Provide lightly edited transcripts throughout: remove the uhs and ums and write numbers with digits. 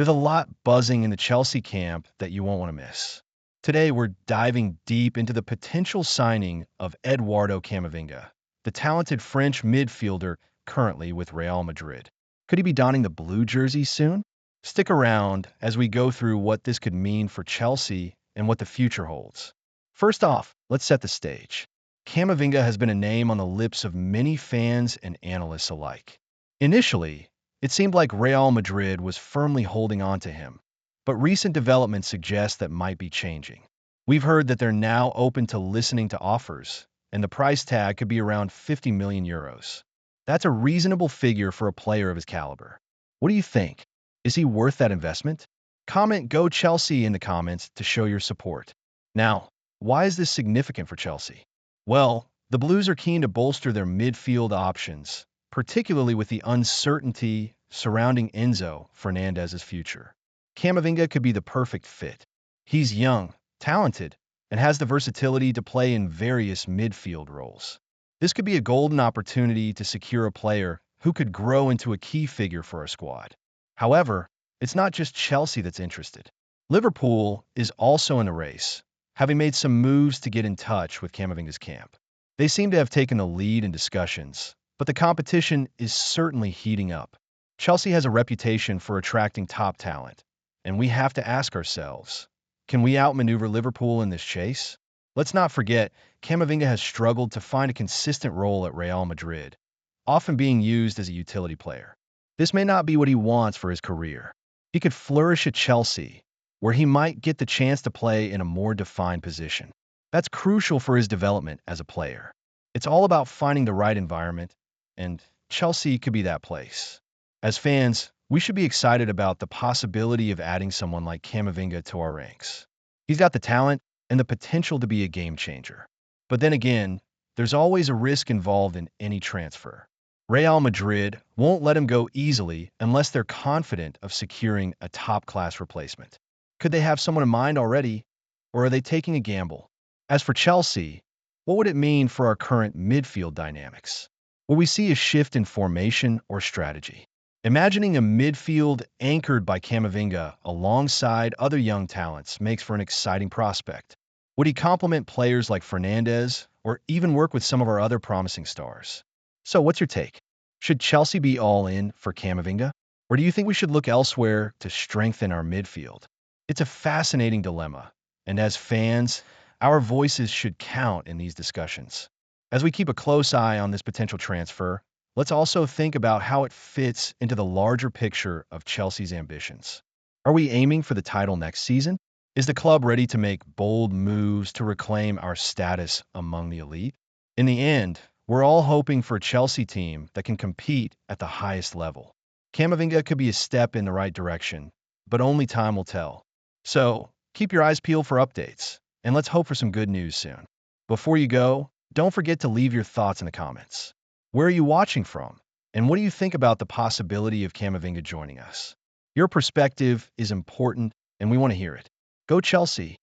There's a lot buzzing in the Chelsea camp that you won't want to miss. Today, we're diving deep into the potential signing of Eduardo Camavinga, the talented French midfielder currently with Real Madrid. Could he be donning the blue jersey soon? Stick around as we go through what this could mean for Chelsea and what the future holds. First off, let's set the stage. Camavinga has been a name on the lips of many fans and analysts alike. Initially, it seemed like Real Madrid was firmly holding on to him, but recent developments suggest that might be changing. We've heard that they're now open to listening to offers, and the price tag could be around 50 million euros. That's a reasonable figure for a player of his caliber. What do you think? Is he worth that investment? Comment "Go Chelsea" in the comments to show your support. Now, why is this significant for Chelsea? Well, the Blues are keen to bolster their midfield options, particularly with the uncertainty surrounding Enzo Fernandez's future. Camavinga could be the perfect fit. He's young, talented, and has the versatility to play in various midfield roles. This could be a golden opportunity to secure a player who could grow into a key figure for our squad. However, it's not just Chelsea that's interested. Liverpool is also in the race, having made some moves to get in touch with Camavinga's camp. They seem to have taken the lead in discussions, but the competition is certainly heating up. Chelsea has a reputation for attracting top talent, and we have to ask ourselves, can we outmaneuver Liverpool in this chase? Let's not forget, Camavinga has struggled to find a consistent role at Real Madrid, often being used as a utility player. This may not be what he wants for his career. He could flourish at Chelsea, where he might get the chance to play in a more defined position. That's crucial for his development as a player. It's all about finding the right environment, and Chelsea could be that place. As fans, we should be excited about the possibility of adding someone like Camavinga to our ranks. He's got the talent and the potential to be a game changer. But then again, there's always a risk involved in any transfer. Real Madrid won't let him go easily unless they're confident of securing a top-class replacement. Could they have someone in mind already, or are they taking a gamble? As for Chelsea, what would it mean for our current midfield dynamics? Will we see a shift in formation or strategy? Imagining a midfield anchored by Camavinga alongside other young talents makes for an exciting prospect. Would he complement players like Fernandez or even work with some of our other promising stars? So what's your take? Should Chelsea be all in for Camavinga? Or do you think we should look elsewhere to strengthen our midfield? It's a fascinating dilemma, and as fans, our voices should count in these discussions. As we keep a close eye on this potential transfer, let's also think about how it fits into the larger picture of Chelsea's ambitions. Are we aiming for the title next season? Is the club ready to make bold moves to reclaim our status among the elite? In the end, we're all hoping for a Chelsea team that can compete at the highest level. Camavinga could be a step in the right direction, but only time will tell. So, keep your eyes peeled for updates, and let's hope for some good news soon. Before you go, don't forget to leave your thoughts in the comments. Where are you watching from? And what do you think about the possibility of Camavinga joining us? Your perspective is important, and we want to hear it. Go Chelsea!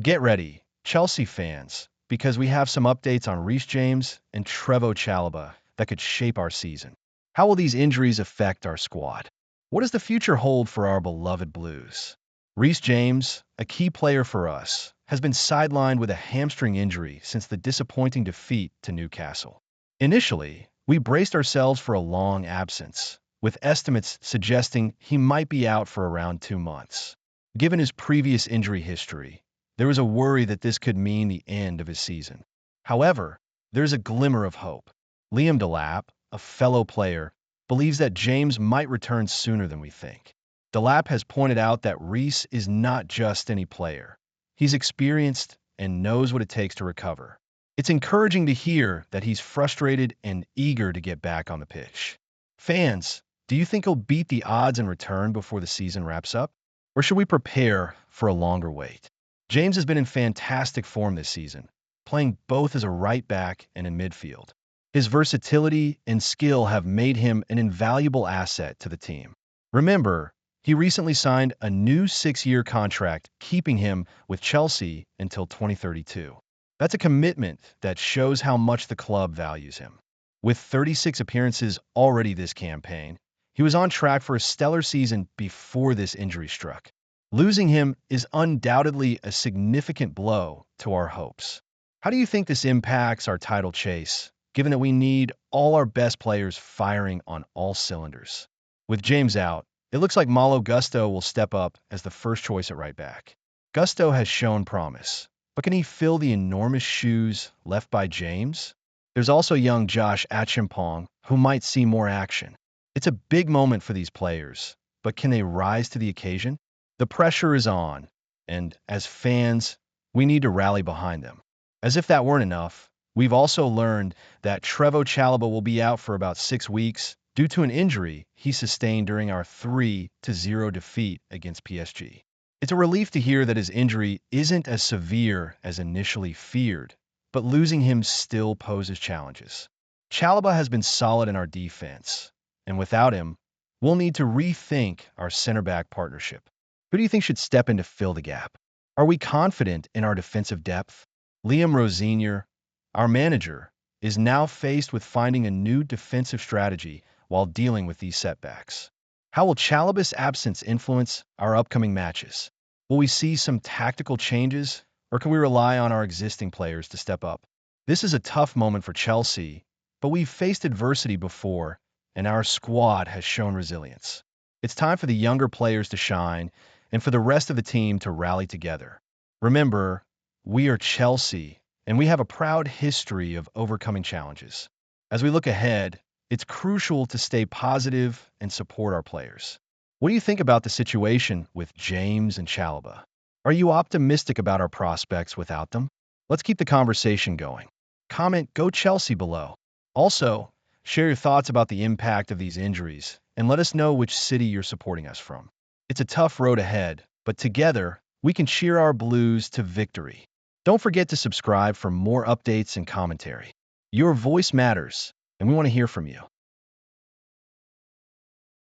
Get ready, Chelsea fans, because we have some updates on Reece James and Trevoh Chalobah that could shape our season. How will these injuries affect our squad? What does the future hold for our beloved Blues? Reece James, a key player for us, has been sidelined with a hamstring injury since the disappointing defeat to Newcastle. Initially, we braced ourselves for a long absence, with estimates suggesting he might be out for around 2 months. Given his previous injury history, there was a worry that this could mean the end of his season. However, there's a glimmer of hope. Liam Delap, a fellow player, believes that James might return sooner than we think. Delap has pointed out that Reece is not just any player. He's experienced and knows what it takes to recover. It's encouraging to hear that he's frustrated and eager to get back on the pitch. Fans, do you think he'll beat the odds and return before the season wraps up? Or should we prepare for a longer wait? James has been in fantastic form this season, playing both as a right back and in midfield. His versatility and skill have made him an invaluable asset to the team. Remember, he recently signed a new 6-year contract, keeping him with Chelsea until 2032. That's a commitment that shows how much the club values him. With 36 appearances already this campaign, He was on track for a stellar season before this injury struck. Losing him is undoubtedly a significant blow to our hopes. How do you think this impacts our title chase, given that we need all our best players firing on all cylinders? With James out, it looks like Malo Gusto will step up as the first choice at right back. Gusto has shown promise, but can he fill the enormous shoes left by James? There's also young Josh Achimpong, who might see more action. It's a big moment for these players, but can they rise to the occasion? The pressure is on, and as fans, we need to rally behind them. As if that weren't enough, we've also learned that Trevoh Chalobah will be out for about 6 weeks due to an injury he sustained during our 3-0 defeat against PSG. It's a relief to hear that his injury isn't as severe as initially feared, but losing him still poses challenges. Chalobah has been solid in our defense, and without him, we'll need to rethink our center-back partnership. Who do you think should step in to fill the gap? Are we confident in our defensive depth? Liam Rosenior, our manager, is now faced with finding a new defensive strategy while dealing with these setbacks. How will Chalobah's absence influence our upcoming matches? Will we see some tactical changes, or can we rely on our existing players to step up? This is a tough moment for Chelsea, but we've faced adversity before, and our squad has shown resilience. It's time for the younger players to shine and for the rest of the team to rally together. Remember, we are Chelsea, and we have a proud history of overcoming challenges. As we look ahead, it's crucial to stay positive and support our players. What do you think about the situation with James and Chalobah? Are you optimistic about our prospects without them? Let's keep the conversation going. Comment "Go Chelsea" below. Also, share your thoughts about the impact of these injuries and let us know which city you're supporting us from. It's a tough road ahead, but together, we can cheer our Blues to victory. Don't forget to subscribe for more updates and commentary. Your voice matters, and we want to hear from you.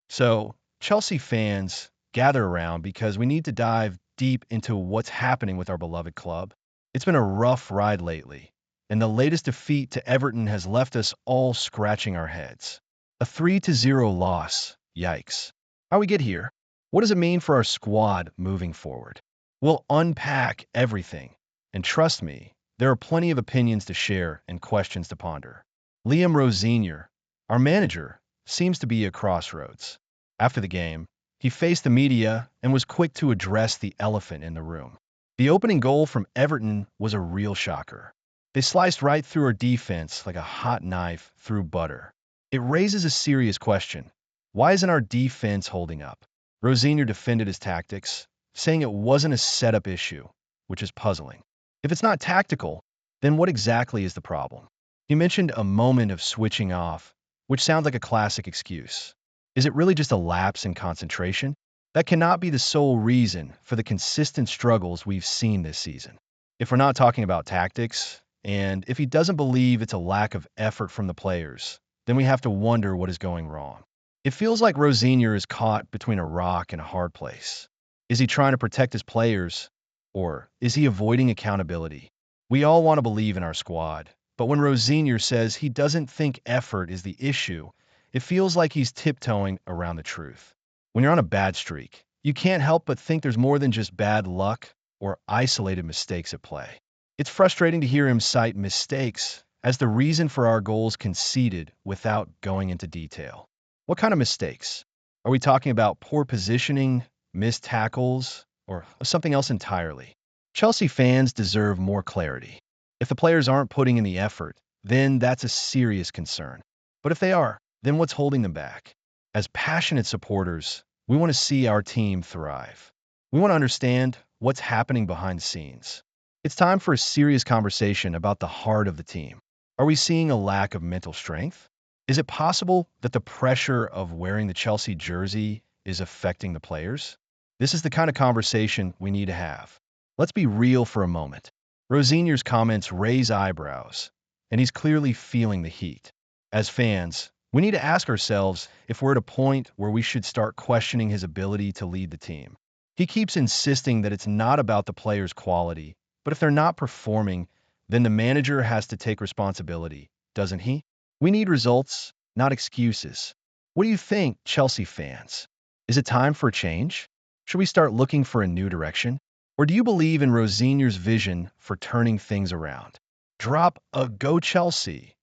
So, Chelsea fans, gather around because we need to dive deep into what's happening with our beloved club. It's been a rough ride lately, and the latest defeat to Everton has left us all scratching our heads. A 3-0 loss. Yikes. How we get here? What does it mean for our squad moving forward? We'll unpack everything, and trust me, there are plenty of opinions to share and questions to ponder. Liam Rosenior, our manager, seems to be at crossroads. After the game, he faced the media and was quick to address the elephant in the room. The opening goal from Everton was a real shocker. They sliced right through our defense like a hot knife through butter. It raises a serious question. Why isn't our defense holding up? Rosenior defended his tactics, saying it wasn't a setup issue, which is puzzling. If it's not tactical, then what exactly is the problem? He mentioned a moment of switching off, which sounds like a classic excuse. Is it really just a lapse in concentration? That cannot be the sole reason for the consistent struggles we've seen this season. If we're not talking about tactics, and if he doesn't believe it's a lack of effort from the players, then we have to wonder what is going wrong. It feels like Rosenior is caught between a rock and a hard place. Is he trying to protect his players, or is he avoiding accountability? We all want to believe in our squad, but when Rosenior says he doesn't think effort is the issue, it feels like he's tiptoeing around the truth. When you're on a bad streak, you can't help but think there's more than just bad luck or isolated mistakes at play. It's frustrating to hear him cite mistakes as the reason for our goals conceded without going into detail. What kind of mistakes? Are we talking about poor positioning, missed tackles, or something else entirely? Chelsea fans deserve more clarity. If the players aren't putting in the effort, then that's a serious concern. But if they are, then what's holding them back? As passionate supporters, we want to see our team thrive. We want to understand what's happening behind the scenes. It's time for a serious conversation about the heart of the team. Are we seeing a lack of mental strength? Is it possible that the pressure of wearing the Chelsea jersey is affecting the players? This is the kind of conversation we need to have. Let's be real for a moment. Rosenior's comments raise eyebrows, and he's clearly feeling the heat. As fans, we need to ask ourselves if we're at a point where we should start questioning his ability to lead the team. He keeps insisting that it's not about the players' quality, but if they're not performing, then the manager has to take responsibility, doesn't he? We need results, not excuses. What do you think, Chelsea fans? Is it time for a change? Should we start looking for a new direction? Or do you believe in Rosinier's vision for turning things around? Drop a "Go Chelsea"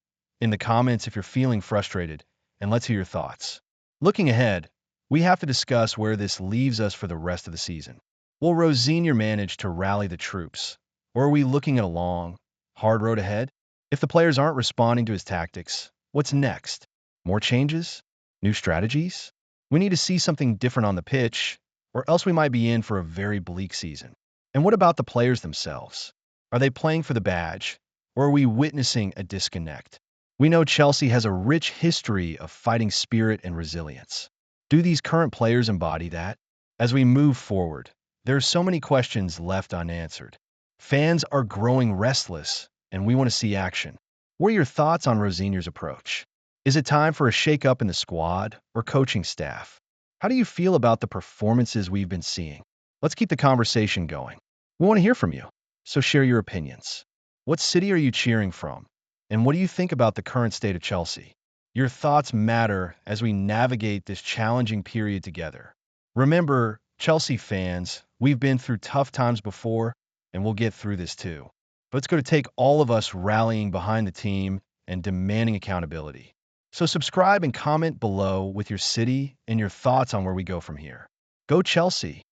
in the comments if you're feeling frustrated, and let's hear your thoughts. Looking ahead, we have to discuss where this leaves us for the rest of the season. Will Rosinier manage to rally the troops? Or are we looking at a long, hard road ahead? If the players aren't responding to his tactics, what's next? More changes? New strategies? We need to see something different on the pitch, or else we might be in for a very bleak season. And what about the players themselves? Are they playing for the badge, or are we witnessing a disconnect? We know Chelsea has a rich history of fighting spirit and resilience. Do these current players embody that? As we move forward, there are so many questions left unanswered. Fans are growing restless, and we want to see action. What are your thoughts on Rosinier's approach? Is it time for a shake-up in the squad or coaching staff? How do you feel about the performances we've been seeing? Let's keep the conversation going. We want to hear from you, so share your opinions. What city are you cheering from? And what do you think about the current state of Chelsea? Your thoughts matter as we navigate this challenging period together. Remember, Chelsea fans, we've been through tough times before, and we'll get through this too. But it's going to take all of us rallying behind the team and demanding accountability. So subscribe and comment below with your city and your thoughts on where we go from here. Go Chelsea!